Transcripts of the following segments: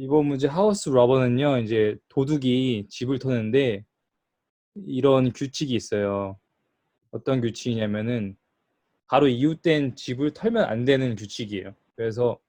이번 문제 하우스 러버는요, 이제 도둑이 집을 터는데 이런 규칙이 있어요. 어떤 규칙이냐면은 바로 이웃된 집을 털면 안 되는 규칙이에요. 그래서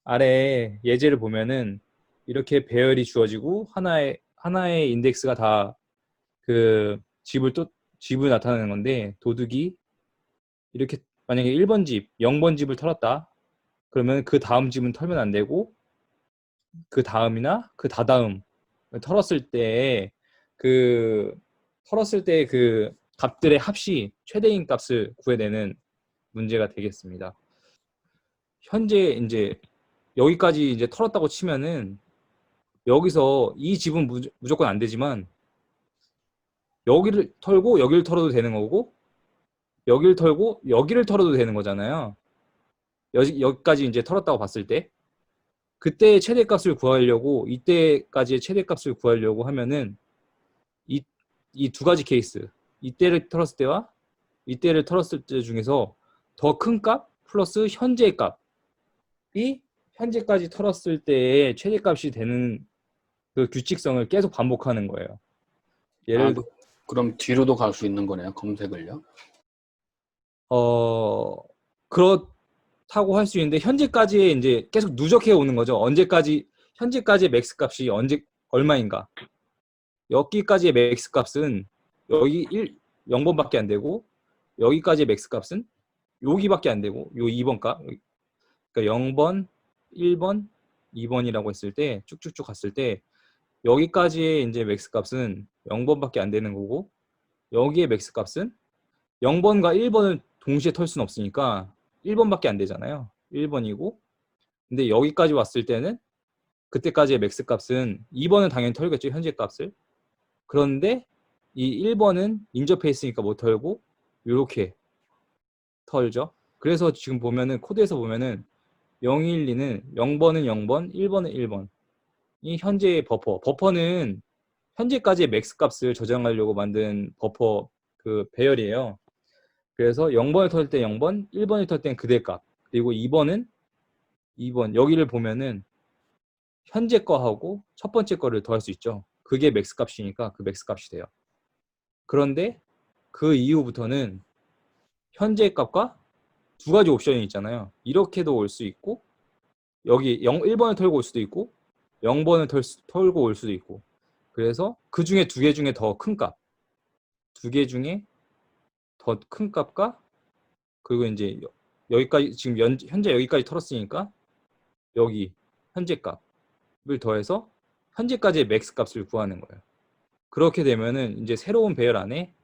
아래 예제를 보면은 이렇게 배열이 주어지고 하나의 인덱스가 다 그 집을 나타내는 건데, 도둑이 이렇게 만약에 1번 집, 0번 집을 털었다. 그러면 그 다음 집은 털면 안 되고 그 다음이나 그 다다음 털었을 때 그 그 값들의 합이 최대인 값을 구해내는 문제가 되겠습니다. 현재 이제 여기까지 이제 털었다고 치면은 여기서 이 집은 무조건 안 되지만 여기를 털고 여기를 털어도 되는 거고 여기를 털고 여기를 털어도 되는 거잖아요. 여기까지 이제 털었다고 봤을 때 그때의 최대값을 구하려고 이때까지의 최대값을 구하려고 하면은 이 두 가지 케이스, 이때를 털었을 때와 이때를 털었을 때 중에서 더 큰 값 플러스 현재의 값이 현재까지 털었을 때의 최대값이 되는 그 규칙성을 계속 반복하는 거예요. 아, 예를 들어 그럼 뒤로도 갈 수 있는 거네요, 검색을요? 그렇다고 할 수 있는데 현재까지의 이제 계속 누적해 오는 거죠. 언제까지 현재까지의 맥스 값이 얼마인가? 여기까지의 맥스 값은 여기 0번밖에 안 되고 여기까지의 맥스 값은 여기밖에 안 되고 요 2번 값 그러니까 0번, 1번, 2번이라고 했을 때 쭉쭉쭉 갔을 때 여기까지의 이제 맥스 값은 0번밖에 안 되는 거고 여기의 맥스 값은 0번과 1번을 동시에 털 수는 없으니까 1번밖에 안 되잖아요. 1번이고 근데 여기까지 왔을 때는 그때까지의 맥스 값은 2번은 당연히 털겠죠. 현재 값을. 그런데 이 1번은 인접해 있으니까 못 털고 이렇게 털죠. 그래서 지금 보면은 코드에서 보면은 012는 0번은 0번, 1번은 1번. 이 현재의 버퍼는 현재까지의 맥스 값을 저장하려고 만든 버퍼 그 배열이에요. 그래서 0번을 털 때 0번, 1번을 털 때는 그대 값. 그리고 2번은 2번. 여기를 보면은 현재 거하고 첫 번째 거를 더할 수 있죠. 그게 맥스 값이니까 그 맥스 값이 돼요. 그런데 그 이후부터는 현재 값과 두 가지 옵션이 있잖아요. 이렇게도 올 수 있고 여기 1번을 털고 올 수도 있고 0번을 털고 올 수도 있고 그래서 그 중에 두 개 중에 더 큰 값, 두 개 중에 더 큰 값과 그리고 이제 여기까지 지금 현재 여기까지 털었으니까 여기 현재 값을 더해서 현재까지의 맥스 값을 구하는 거예요. 그렇게 되면은 이제 새로운 배열 안에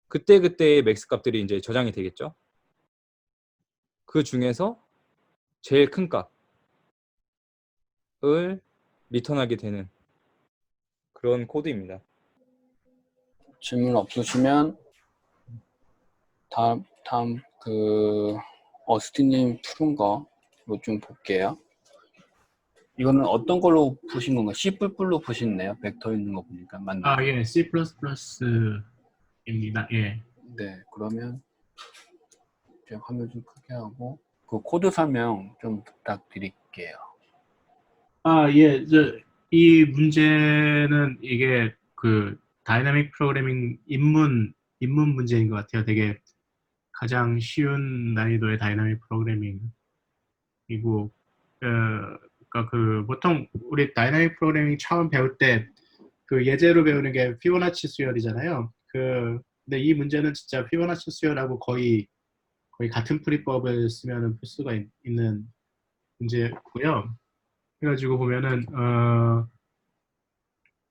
그때그때의 맥스 값들이 이제 저장이 되겠죠. 그 중에서 제일 큰 값을 리턴하게 되는 그런 코드입니다. 질문 없으시면 다음 어스틴님 푸른 거 이거 좀 볼게요. 이거는 어떤 걸로 푸신 건가요? C++로 푸시네요. 벡터 있는 거 보니까 맞나요? 아, 예, C++입니다. 예. 네, 그러면 이제 화면 좀 크게 하고 그 코드 설명 좀 부탁드릴게요. 아, 예, 이 문제는 이게 그 다이나믹 프로그래밍 입문 문제인 것 같아요. 되게 가장 쉬운 난이도의 다이나믹 프로그래밍이고, 그러니까 그 보통 우리 다이나믹 프로그래밍 처음 배울 때 그 예제로 배우는 게 피보나치 수열이잖아요. 근데 이 문제는 진짜 피보나치 수열하고 거의 같은 풀이법을 쓰면 풀 수가 있는 문제고요. 그래가지고 보면은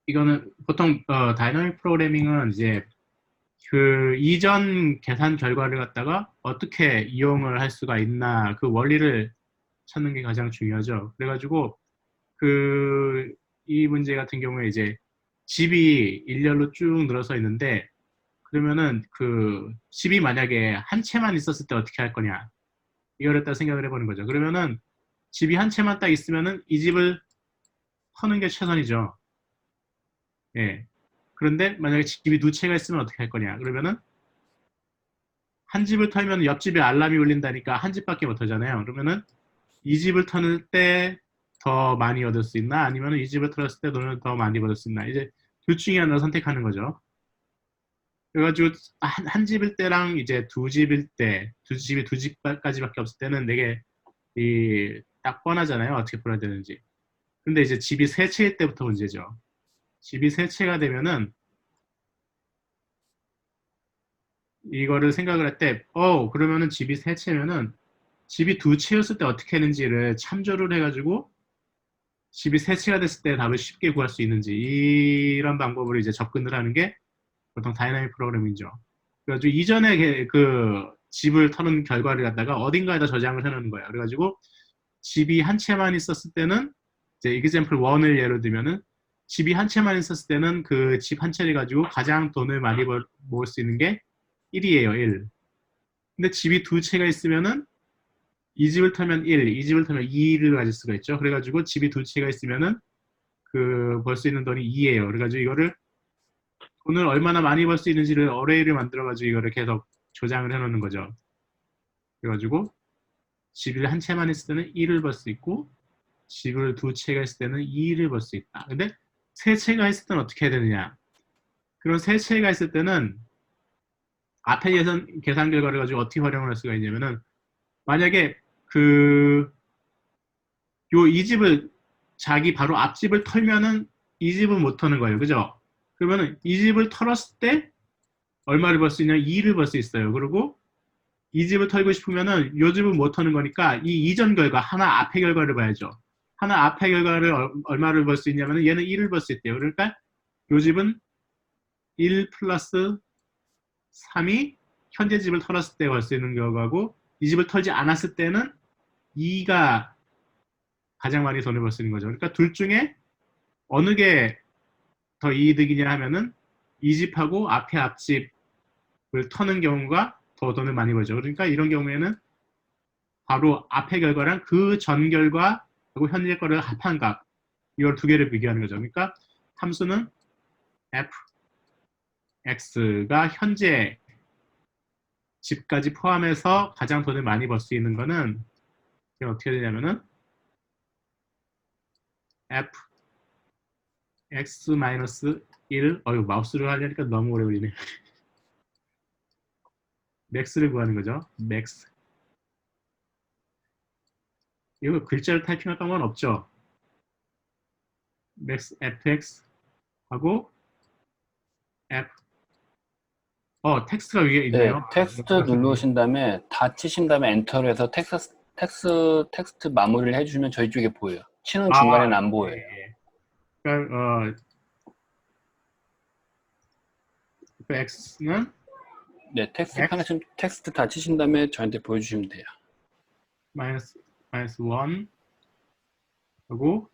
이거는 보통 다이나믹 프로그래밍은 이제 그 이전 계산 결과를 갖다가 어떻게 이용을 할 수가 있나 그 원리를 찾는 게 가장 중요하죠. 그래가지고 이 문제 같은 경우에 이제 집이 일렬로 쭉 늘어서 있는데 그러면은 그 집이 만약에 한 채만 있었을 때 어떻게 할 거냐 이거를 딱 생각을 해보는 거죠. 그러면은 집이 한 채만 딱 있으면은 이 집을 터는 게 최선이죠. 예. 그런데 만약에 집이 두 채가 있으면 어떻게 할 거냐? 그러면은 한 집을 털면 옆집에 알람이 울린다니까 한 집밖에 못 터잖아요. 그러면은 이 집을 터는 때 더 많이 얻을 수 있나? 아니면 이 집을 털었을 때 돈을 더 많이 벌을 수 있나? 이제 둘 중에 하나를 선택하는 거죠. 그래가지고 한 집일 때랑 이제 두 집일 때, 두 집이 두 집까지밖에 없을 때는 되게 딱 뻔하잖아요. 어떻게 풀어야 되는지. 근데 이제 집이 세 채일 때부터 문제죠. 집이 세 채가 되면은 이거를 생각을 할 때, 그러면은 집이 세 채면은 집이 두 채였을 때 어떻게 했는지를 참조를 해가지고 집이 세 채가 됐을 때 답을 쉽게 구할 수 있는지 이런 방법으로 이제 접근을 하는 게 보통 다이나믹 프로그래밍이죠. 그래가지고 이전에 그 집을 터는 결과를 갖다가 어딘가에다 저장을 해놓는 거예요. 그래가지고 집이 한 채만 있었을 때는 이제 example 1을 예로 들면은 집이 한 채만 있었을 때는 그 집 한 채를 가지고 가장 돈을 많이 모을 수 있는 게 1이에요. 1. 근데 집이 두 채가 있으면은 이 집을 털면 1, 이 집을 털면 2를 가질 수가 있죠. 그래가지고 집이 두 채가 있으면은 그 벌 수 있는 돈이 2예요. 그래가지고 이거를 돈을 얼마나 많이 벌 수 있는지를 어레이를 만들어가지고 이거를 계속 조장을 해놓는 거죠. 그래가지고 집을 한 채만 있을 때는 1을 벌 수 있고 집을 두 채가 있을 때는 2를 벌 수 있다. 근데 세 채가 있을 때는 어떻게 해야 되느냐? 그런 세 채가 있을 때는 앞에 계산 결과를 가지고 어떻게 활용을 할 수가 있냐면은 만약에 이 집을 자기 바로 앞집을 털면은 이 집은 못 터는 거예요. 그죠? 그러면은 이 집을 털었을 때 얼마를 벌 수 있냐? 2를 벌 수 있어요. 그리고 이 집을 털고 싶으면은 이 집은 못 터는 거니까 이 이전 결과, 하나 앞의 결과를 봐야죠. 하나 앞의 결과를 얼마를 벌 수 있냐면은 얘는 1을 벌 수 있대요. 그러니까 이 집은 1 플러스 3이 현재 집을 털었을 때 벌 수 있는 결과고 이 집을 털지 않았을 때는 2가 가장 많이 돈을 벌 수 있는 거죠. 그러니까 둘 중에 어느 게 더 이득이냐 하면은 이 집하고 앞에 앞집을 터는 경우가 더 돈을 많이 벌죠. 그러니까 이런 경우에는 바로 앞의 결과랑 그 전 결과하고 현재 거를 합한 값 이걸 두 개를 비교하는 거죠. 그러니까 함수는 fx가 현재 집까지 포함해서 가장 돈을 많이 벌 수 있는 거는 어떻게 되냐면은 fx-1 마우스를 하려니까 너무 오래 걸리네. max를 구하는 거죠. max. 이거 글자를 타이핑할 방법은 없죠. max fx 하고 f 텍스트가 위에 네, 있네요. 텍스트 누르신 다음에 다 치신 다음에 엔터를 해서 텍스트 마무리를 해주시면 저희 쪽에 보여요. 치는 중간에는 안 보여요. 예. 그러니까 그 x는 네, 텍스트 편하시면 텍스트 다 치신 다음에 저한테 보여주시면 돼요. 마이너스 1 하고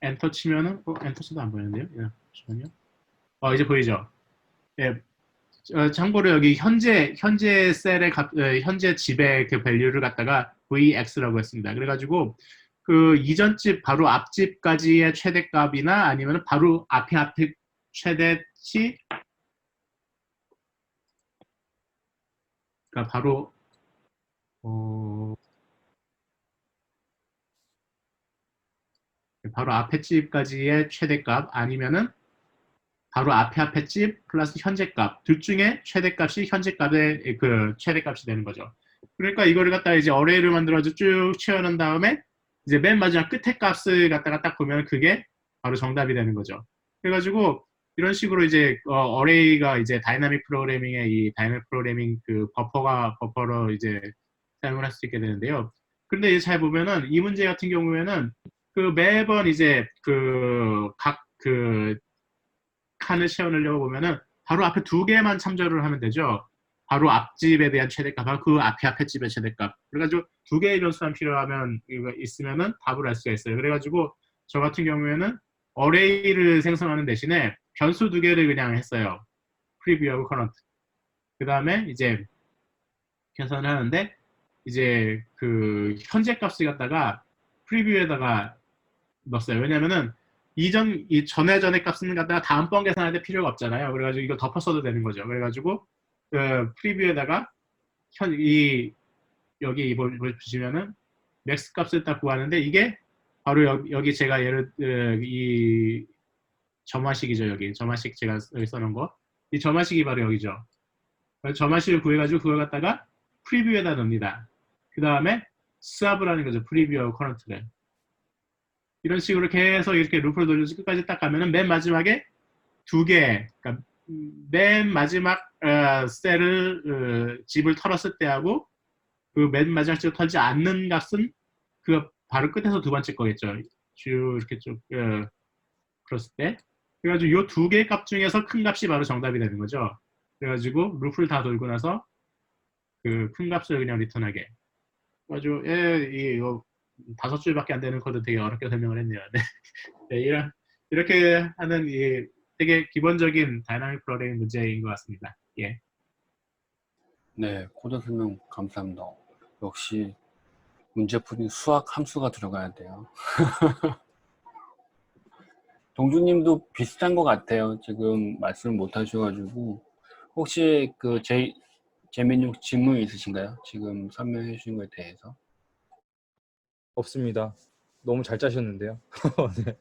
엔터 치면은 엔터 쳐도 안 보이는데요? 예, 잠시만요. 이제 보이죠? 예. 참고로 여기 현재 셀의 현재 집의 그 밸류를 갖다가 vx라고 했습니다. 그래가지고 그 이전 집 바로 앞집까지의 최대값이나 아니면 바로 앞에 최대치 그러니까 바로 바로 앞에 집까지의 최대값 아니면은 바로 앞에 집 플러스 현재값 둘 중에 최대값이 현재값의 그 최대값이 되는 거죠. 그러니까 이거를 갖다가 이제 어레이를 만들어서 쭉 채워놓은 다음에 이제 맨 마지막 끝에 값을 갖다가 딱 보면 그게 바로 정답이 되는 거죠. 그래가지고 이런 식으로 이제 어레이가 이제 다이나믹 프로그래밍의 이 다이나믹 프로그래밍 그 버퍼로 이제 사용을 할 수 있게 되는데요. 근데 이제 잘 보면은 이 문제 같은 경우에는 그 매번 이제 각 칸을 채워넣으려고 보면은 바로 앞에 두 개만 참조를 하면 되죠. 바로 앞집에 대한 최대값, 그 앞에 집의 최대값. 그래가지고 두 개의 변수만 필요하면 이거 있으면은 답을 알 수가 있어요. 그래가지고 저 같은 경우에는 어레이를 생성하는 대신에 변수 두 개를 그냥 했어요. 프리뷰하고 커런트. 그 다음에 이제 계산을 하는데 이제 그 현재 값을 갖다가 프리뷰에다가 넣었어요. 왜냐면은 이 전에 값은 갖다가 다음번 계산할 때 필요가 없잖아요. 그래가지고 이거 덮어 써도 되는 거죠. 그래가지고 그 프리뷰에다가 여기 보시면은 맥스 값을 딱 구하는데 이게 바로 여기 제가 이 점화식이죠. 여기 점화식 제가 여기 써놓은 거. 이 점화식이 바로 여기죠. 점화식을 구해가지고 그걸 갖다가 프리뷰에다 넣습니다. 그 다음에 스왑을 하는 거죠. 프리뷰하고 커런트를. 이런 식으로 계속 이렇게 루프를 돌려서 끝까지 딱 가면은 맨 마지막에 그러니까 맨 마지막 셀을 집을 털었을 때하고 그 맨 마지막 집을 털지 않는 값은 그 바로 끝에서 두 번째 거겠죠. 쭉 이렇게 쭉 그랬을 때. 그래가지고 이 두 개의 값 중에서 큰 값이 바로 정답이 되는 거죠. 그래가지고 루프를 다 돌고 나서 그 큰 값을 그냥 리턴하게. 그래가지고 이거 5줄밖에 안 되는 코드 되게 어렵게 설명을 했네요. 네, 이렇게 하는 되게 기본적인 다이나믹 프로그래밍 문제인 것 같습니다. 예. 네, 코드 설명 감사합니다. 역시 문제 풀이 수학 함수가 들어가야 돼요. 동주님도 비슷한 것 같아요. 지금 말씀 못 하셔가지고 혹시 그 재민님 질문 있으신가요? 지금 설명해 주신 거에 대해서. 없습니다. 너무 잘 짜셨는데요. 네.